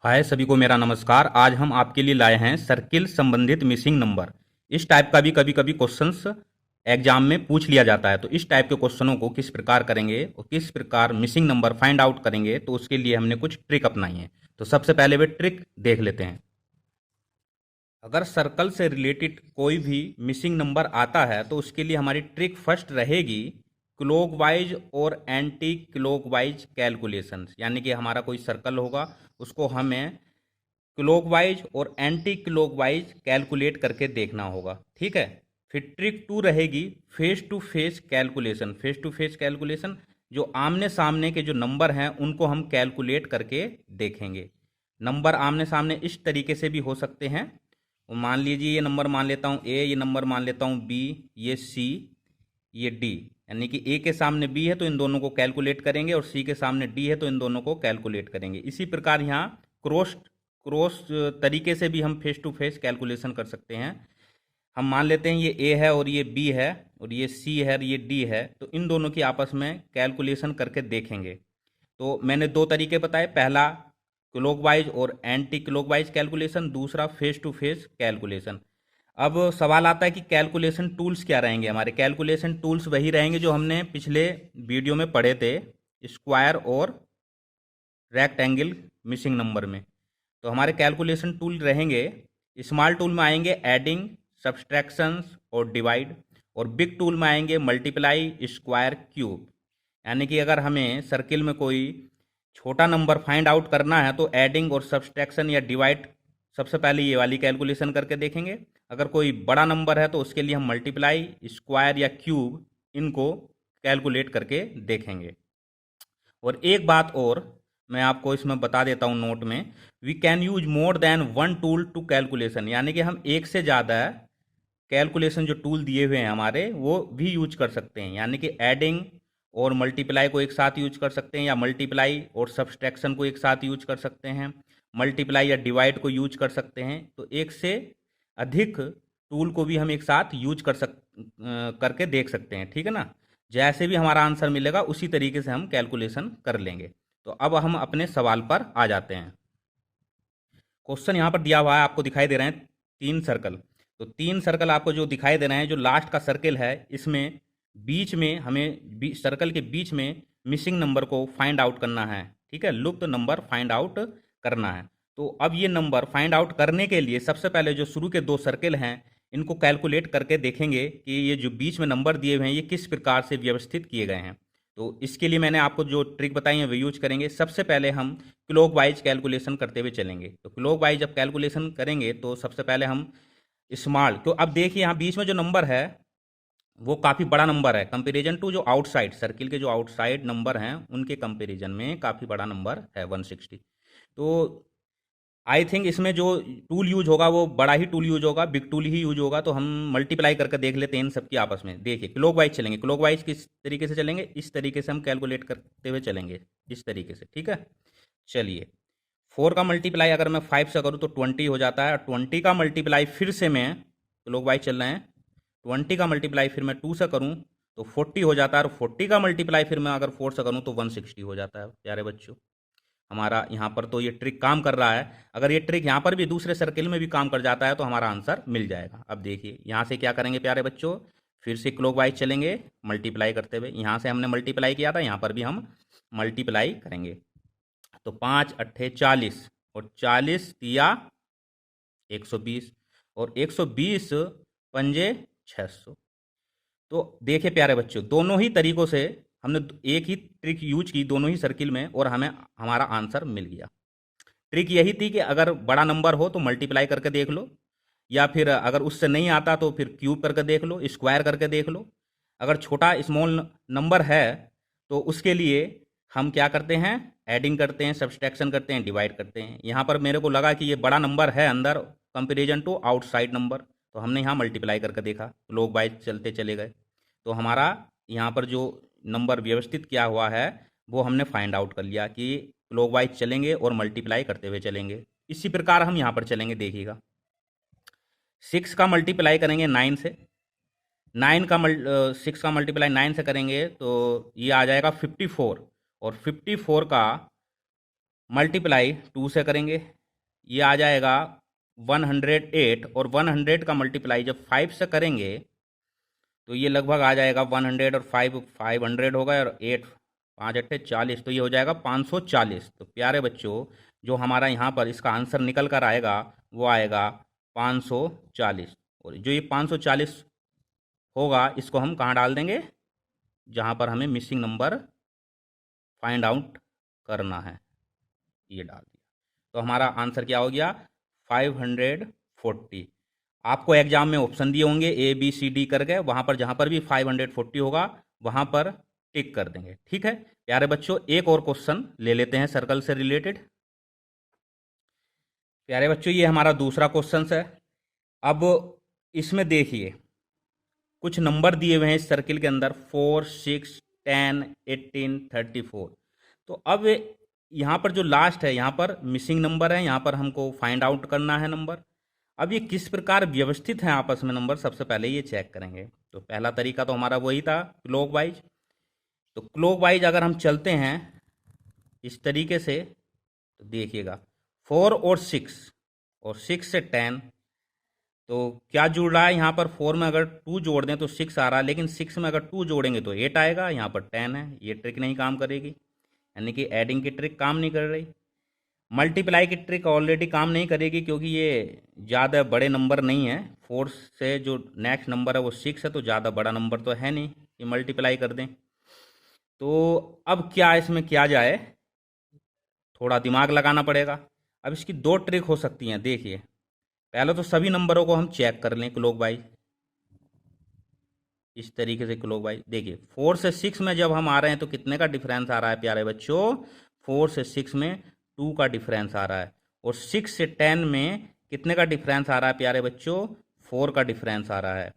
हाय सभी को मेरा नमस्कार। आज हम आपके लिए लाए हैं सर्किल संबंधित मिसिंग नंबर। इस टाइप का भी कभी कभी क्वेश्चंस एग्जाम में पूछ लिया जाता है। तो इस टाइप के क्वेश्चनों को किस प्रकार करेंगे और किस प्रकार मिसिंग नंबर फाइंड आउट करेंगे, तो उसके लिए हमने कुछ ट्रिक अपनाई है। तो सबसे पहले वे ट्रिक देख लेते हैं। अगर सर्कल से रिलेटेड कोई भी मिसिंग नंबर आता है तो उसके लिए हमारी ट्रिक फर्स्ट रहेगी क्लॉकवाइज और एंटी क्लॉकवाइज कैलकुलेशंस। यानी कि हमारा कोई सर्कल होगा, उसको हमें क्लॉकवाइज और एंटी क्लॉकवाइज कैलकुलेट करके देखना होगा। ठीक है। फिर ट्रिक टू रहेगी face to face calculation. Face to face calculation, जो आमने सामने के जो नंबर हैं उनको हम कैलकुलेट करके देखेंगे। नंबर आमने सामने इस तरीके से भी हो सकते हैं। और मान लीजिए ये नंबर मान लेता हूँ ए, ये नंबर मान लेता हूँ बी, ये सी, ये डी। यानी कि ए के सामने बी है तो इन दोनों को कैलकुलेट करेंगे और सी के सामने डी है तो इन दोनों को कैलकुलेट करेंगे। इसी प्रकार यहाँ क्रॉस क्रॉस तरीके से भी हम फेस टू फेस कैलकुलेशन कर सकते हैं। हम मान लेते हैं ये ए है और ये बी है और ये सी है और ये डी है, तो इन दोनों की आपस में कैलकुलेशन करके देखेंगे। तो मैंने दो तरीके बताए, पहला क्लॉकवाइज और एंटी क्लॉकवाइज कैलकुलेशन, दूसरा फेस टू फेस कैलकुलेशन। अब सवाल आता है कि कैलकुलेशन टूल्स क्या रहेंगे। हमारे कैलकुलेशन टूल्स वही रहेंगे जो हमने पिछले वीडियो में पढ़े थे, स्क्वायर और रेक्टेंगल मिसिंग नंबर में। तो हमारे कैलकुलेशन टूल रहेंगे, स्मॉल टूल में आएंगे एडिंग, सब्सट्रैक्शंस और डिवाइड, और बिग टूल में आएंगे मल्टीप्लाई, स्क्वायर, क्यूब। यानी कि अगर हमें सर्किल में कोई छोटा नंबर फाइंड आउट करना है तो एडिंग और सब्सट्रैक्शन या डिवाइड सबसे पहले ये वाली कैलकुलेशन करके देखेंगे। अगर कोई बड़ा नंबर है तो उसके लिए हम मल्टीप्लाई, स्क्वायर या क्यूब इनको कैलकुलेट करके देखेंगे। और एक बात और मैं आपको इसमें बता देता हूँ नोट में, we can use more than one tool to calculation. यानी कि हम एक से ज़्यादा कैलकुलेशन जो टूल दिए हुए हैं हमारे वो भी यूज कर सकते हैं। यानी कि एडिंग और मल्टीप्लाई को एक साथ यूज कर सकते हैं, या मल्टीप्लाई और सब्सट्रैक्शन को एक साथ यूज कर सकते हैं, मल्टीप्लाई या डिवाइड को यूज कर सकते हैं। तो एक से अधिक टूल को भी हम एक साथ यूज करके देख सकते हैं। ठीक है ना। जैसे भी हमारा आंसर मिलेगा उसी तरीके से हम कैलकुलेशन कर लेंगे। तो अब हम अपने सवाल पर आ जाते हैं। क्वेश्चन यहाँ पर दिया हुआ है, आपको दिखाई दे रहे हैं तीन सर्कल। तो तीन सर्कल आपको जो दिखाई दे रहे हैं, जो लास्ट का सर्कल है इसमें बीच में हमें सर्कल के बीच में मिसिंग नंबर को फाइंड आउट करना है। ठीक है, लुप्त नंबर फाइंड आउट करना है। तो अब ये नंबर फाइंड आउट करने के लिए सबसे पहले जो शुरू के दो सर्कल हैं इनको कैलकुलेट करके देखेंगे कि ये जो बीच में नंबर दिए हुए हैं ये किस प्रकार से व्यवस्थित किए गए हैं। तो इसके लिए मैंने आपको जो ट्रिक बताई है वो यूज करेंगे। सबसे पहले हम क्लॉक वाइज कैलकुलेशन करते हुए चलेंगे। तो क्लॉक वाइज जब कैलकुलेशन करेंगे तो सबसे पहले हम स्मॉल, तो अब देखिए यहाँ बीच में जो नंबर है वो काफ़ी बड़ा नंबर है कंपेरिजन टू जो आउटसाइड सर्किल के जो आउटसाइड नंबर हैं उनके कंपेरिजन में काफ़ी बड़ा नंबर है 160। तो आई थिंक इसमें जो टूल यूज होगा वो बड़ा ही टूल यूज होगा, बिग टूल ही यूज होगा। तो हम मल्टीप्लाई करके देख लेते हैं इन सबकी आपस में। देखिए क्लॉक वाइज चलेंगे, क्लॉक वाइज किस तरीके से चलेंगे, इस तरीके से हम कैलकुलेट करते हुए चलेंगे, इस तरीके से। ठीक है, चलिए। 4 का मल्टीप्लाई अगर मैं 5 से करूँ तो 20 हो जाता है, और 20 का मल्टीप्लाई फिर से मैं, क्लॉक वाइज चल रहे हैं, 20 का मल्टीप्लाई फिर मैं 2 से करूँ तो 40 हो जाता है, और 40 का मल्टीप्लाई फिर मैं अगर 4 से करूँ तो 160 हो जाता है। प्यारे बच्चों, हमारा यहाँ पर तो ये ट्रिक काम कर रहा है। अगर ये ट्रिक यहाँ पर भी दूसरे सर्किल में भी काम कर जाता है तो हमारा आंसर मिल जाएगा। अब देखिए यहाँ से क्या करेंगे प्यारे बच्चों, फिर से क्लॉकवाइज चलेंगे मल्टीप्लाई करते हुए। यहाँ से हमने मल्टीप्लाई किया था, यहाँ पर भी हम मल्टीप्लाई करेंगे। तो 5 अट्ठे 40 और 40 तिया 120 और 120 पंजे 600। तो देखिए प्यारे बच्चों, दोनों ही तरीकों से हमने एक ही ट्रिक यूज की दोनों ही सर्किल में और हमें हमारा आंसर मिल गया। ट्रिक यही थी कि अगर बड़ा नंबर हो तो मल्टीप्लाई करके देख लो, या फिर अगर उससे नहीं आता तो फिर क्यूब करके देख लो, स्क्वायर करके देख लो। अगर छोटा स्मॉल नंबर है तो उसके लिए हम क्या करते हैं, एडिंग करते हैं, सब्सट्रैक्शन करते हैं, डिवाइड करते हैं। यहाँ पर मेरे को लगा कि ये बड़ा नंबर है अंदर कंपेरिजन टू आउटसाइड नंबर, तो हमने यहाँ मल्टीप्लाई करके देखा, लोग बाय चलते चले गए। तो हमारा यहाँ पर जो नंबर व्यवस्थित किया हुआ है वो हमने फाइंड आउट कर लिया कि क्लॉकवाइज चलेंगे और मल्टीप्लाई करते हुए चलेंगे। इसी प्रकार हम यहाँ पर चलेंगे, देखिएगा। 6 का मल्टीप्लाई करेंगे 9 से, 6 का मल्टीप्लाई 9 से करेंगे तो ये आ जाएगा 54, और 54 का मल्टीप्लाई 2 से करेंगे, ये आ जाएगा 108, और 100 का मल्टीप्लाई जब 5 से करेंगे तो ये लगभग आ जाएगा 100, और 500 होगा, और 8 5 अट्ठे 40, तो ये हो जाएगा 540। तो प्यारे बच्चों, जो हमारा यहाँ पर इसका आंसर निकल कर आएगा वो आएगा 540। और जो ये 540 होगा इसको हम कहाँ डाल देंगे, जहाँ पर हमें मिसिंग नंबर फाइंड आउट करना है, ये डाल दिया। तो हमारा आंसर क्या हो गया, 540। आपको एग्जाम में ऑप्शन दिए होंगे ABCD करके, वहाँ पर जहाँ पर भी 540 होगा वहाँ पर टिक कर देंगे। ठीक है प्यारे बच्चों, एक और क्वेश्चन ले लेते हैं सर्कल से रिलेटेड। प्यारे बच्चों, ये हमारा दूसरा क्वेश्चन है। अब इसमें देखिए कुछ नंबर दिए हुए हैं इस सर्किल के अंदर, 4, 6, 10, 18, 34। तो अब यहाँ पर जो लास्ट है यहाँ पर मिसिंग नंबर है, यहाँ पर हमको फाइंड आउट करना है नंबर। अब ये किस प्रकार व्यवस्थित हैं आपस में नंबर, सबसे पहले ये चेक करेंगे। तो पहला तरीका तो हमारा वही था, क्लॉकवाइज। तो क्लॉकवाइज अगर हम चलते हैं इस तरीके से, तो देखिएगा 4 और 6, और 6 से 10, तो क्या जुड़ रहा है यहाँ पर, 4 में अगर 2 जोड़ दें तो 6 आ रहा है, लेकिन 6 में अगर 2 जोड़ेंगे तो 8 आएगा, यहाँ पर 10 है। ये ट्रिक नहीं काम करेगी, यानी कि एडिंग की ट्रिक काम नहीं कर रही। मल्टीप्लाई की ट्रिक ऑलरेडी काम नहीं करेगी, क्योंकि ये ज़्यादा बड़े नंबर नहीं है। 4 से जो नेक्स्ट नंबर है वो 6 है, तो ज़्यादा बड़ा नंबर तो है नहीं कि मल्टीप्लाई कर दें। तो अब क्या इसमें किया जाए, थोड़ा दिमाग लगाना पड़ेगा। अब इसकी दो ट्रिक हो सकती हैं, देखिए। पहले तो सभी नंबरों को हम चेक कर लें क्लॉकवाइज, इस तरीके से क्लॉकवाइज। देखिए 4 से 6 में जब हम आ रहे हैं तो कितने का डिफरेंस आ रहा है प्यारे बच्चों, 4 से 6 में 2 का डिफरेंस आ रहा है। और 6 से 10 में कितने का डिफरेंस आ रहा है प्यारे बच्चों, 4 का डिफरेंस आ रहा है।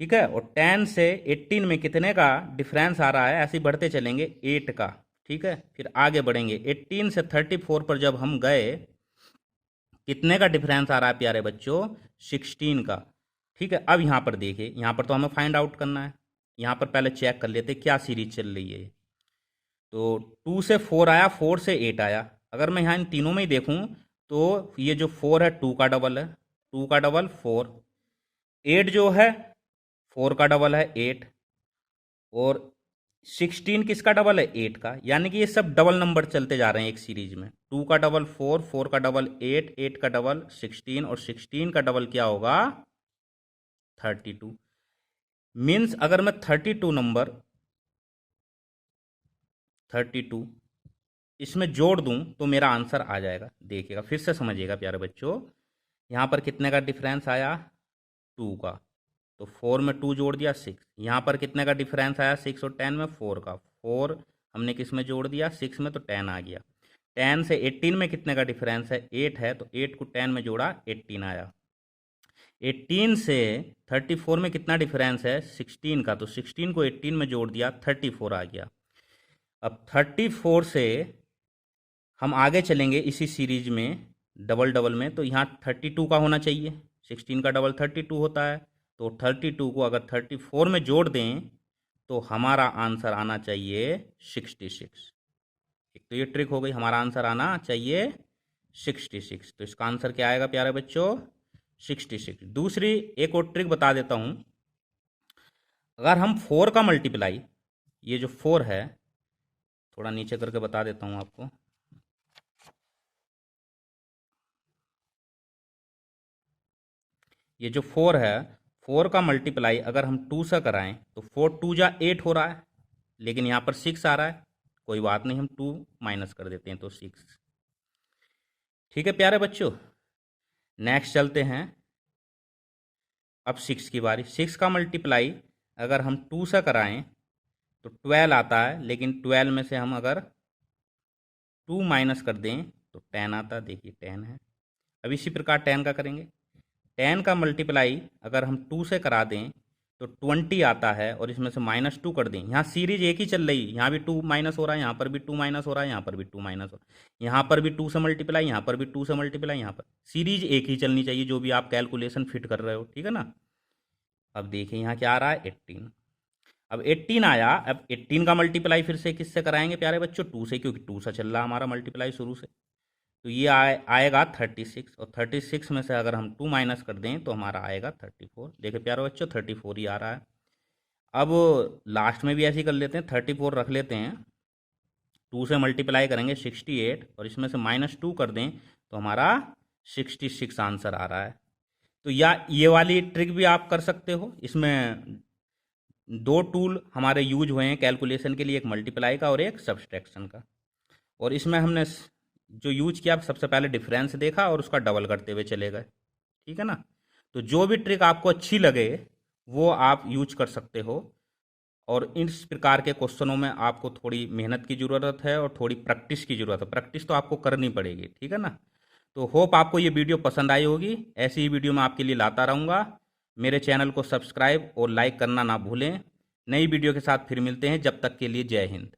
ठीक है, और 10 से 18 में कितने का डिफरेंस आ रहा है, ऐसे ही बढ़ते चलेंगे 8 का। ठीक है, फिर आगे बढ़ेंगे 18 से 34 पर जब हम गए, कितने का डिफरेंस आ रहा है प्यारे बच्चों, 16 का। ठीक है, अब यहाँ पर देखिए, यहाँ पर तो हमें फाइंड आउट करना है। यहाँ पर पहले चेक कर लेते क्या सीरीज चल रही है। तो 2 से 4 आया, 4 से 8 आया। अगर मैं यहाँ इन तीनों में ही देखूँ तो ये जो 4 है 2 का डबल है, 2 का डबल 4। 8 जो है 4 का डबल है 8, और 16 किसका डबल है, 8 का। यानी कि ये सब डबल नंबर चलते जा रहे हैं एक सीरीज में। 2 का डबल 4, 4 का डबल 8, 8 का डबल 16, और 16 का डबल क्या होगा, 32। मीन्स अगर मैं 32 नंबर 32 इसमें जोड़ दूं तो मेरा आंसर आ जाएगा। देखिएगा, फिर से समझिएगा प्यारे बच्चों। यहाँ पर कितने का डिफरेंस आया, 2 का, तो 4 में 2 जोड़ दिया 6। यहाँ पर कितने का डिफरेंस आया, 6 और 10 में 4 का, 4 हमने किस में जोड़ दिया, 6 में, तो 10 आ गया। 10 से 18 में कितने का डिफरेंस है, 8 है, तो 8 को 10 में जोड़ा 18 आया। 18 से 34 में कितना डिफरेंस है, 16 का, तो 16 को 18 में जोड़ दिया 34 आ गया। अब 34 से हम आगे चलेंगे इसी सीरीज में डबल डबल में, तो यहाँ 32 का होना चाहिए, 16 का डबल 32 होता है। तो 32 को अगर 34 में जोड़ दें तो हमारा आंसर आना चाहिए 66। एक तो ये ट्रिक हो गई, हमारा आंसर आना चाहिए 66। तो इसका आंसर क्या आएगा प्यारे बच्चों, 66। दूसरी एक और ट्रिक बता देता हूँ। अगर हम 4 का मल्टीप्लाई, ये जो 4 है, थोड़ा नीचे करके बता देता हूँ आपको। ये जो 4 है, 4 का मल्टीप्लाई अगर हम 2 से कराएं तो 4 2 जा 8 हो रहा है, लेकिन यहाँ पर 6 आ रहा है। कोई बात नहीं, हम 2 माइनस कर देते हैं तो 6। ठीक है प्यारे बच्चों, नेक्स्ट चलते हैं। अब 6 की बारी। 6 का मल्टीप्लाई अगर हम 2 से कराएं तो 12 आता है, लेकिन 12 में से हम अगर 2 माइनस कर दें तो 10 आता है। देखिए 10 है। अब इसी प्रकार 10 का करेंगे। 10 का मल्टीप्लाई अगर हम 2 से करा दें तो 20 आता है, और इसमें से -2 कर दें। यहाँ सीरीज एक ही चल रही है, यहाँ भी 2 माइनस हो रहा है, यहाँ पर भी 2 माइनस हो रहा है, यहाँ पर भी 2 माइनस हो रहा है, यहाँ पर भी 2 से मल्टीप्लाई, यहाँ पर भी 2 से मल्टीप्लाई, यहाँ पर सीरीज एक ही चलनी चाहिए, जो भी आप कैलकुलेशन फिट कर रहे हो। ठीक है ना। अब देखिए यहाँ क्या आ रहा है, 18। अब 18 आया, अब 18 का मल्टीप्लाई फिर से किससे कराएंगे प्यारे बच्चों? 2 से, क्योंकि 2 से चल रहा हमारा मल्टीप्लाई शुरू से। तो ये आएगा 36, और 36 में से अगर हम 2 माइनस कर दें तो हमारा आएगा 34। देखिए प्यारे बच्चों 34 ही आ रहा है। अब लास्ट में भी ऐसे ही कर लेते हैं, 34 रख लेते हैं, 2 से मल्टीप्लाई करेंगे 68, और इसमें से -2 कर दें तो हमारा 66 आंसर आ रहा है। तो या ये वाली ट्रिक भी आप कर सकते हो। इसमें दो टूल हमारे यूज हुए हैं कैलकुलेशन के लिए, एक मल्टीप्लाई का और एक सब्सट्रैक्शन का। और इसमें हमने जो यूज किया, सबसे पहले डिफरेंस देखा और उसका डबल करते हुए चले गए, ठीक है ना। तो जो भी ट्रिक आपको अच्छी लगे वो आप यूज कर सकते हो। और इस प्रकार के क्वेश्चनों में आपको थोड़ी मेहनत की ज़रूरत है और थोड़ी प्रैक्टिस की ज़रूरत है। प्रैक्टिस तो आपको करनी पड़ेगी, ठीक है ना। तो होप आपको ये वीडियो पसंद आई होगी। ऐसी ही वीडियो मैं आपके लिए लाता रहूँगा। मेरे चैनल को सब्सक्राइब और लाइक करना ना भूलें। नई वीडियो के साथ फिर मिलते हैं, जब तक के लिए जय हिंद।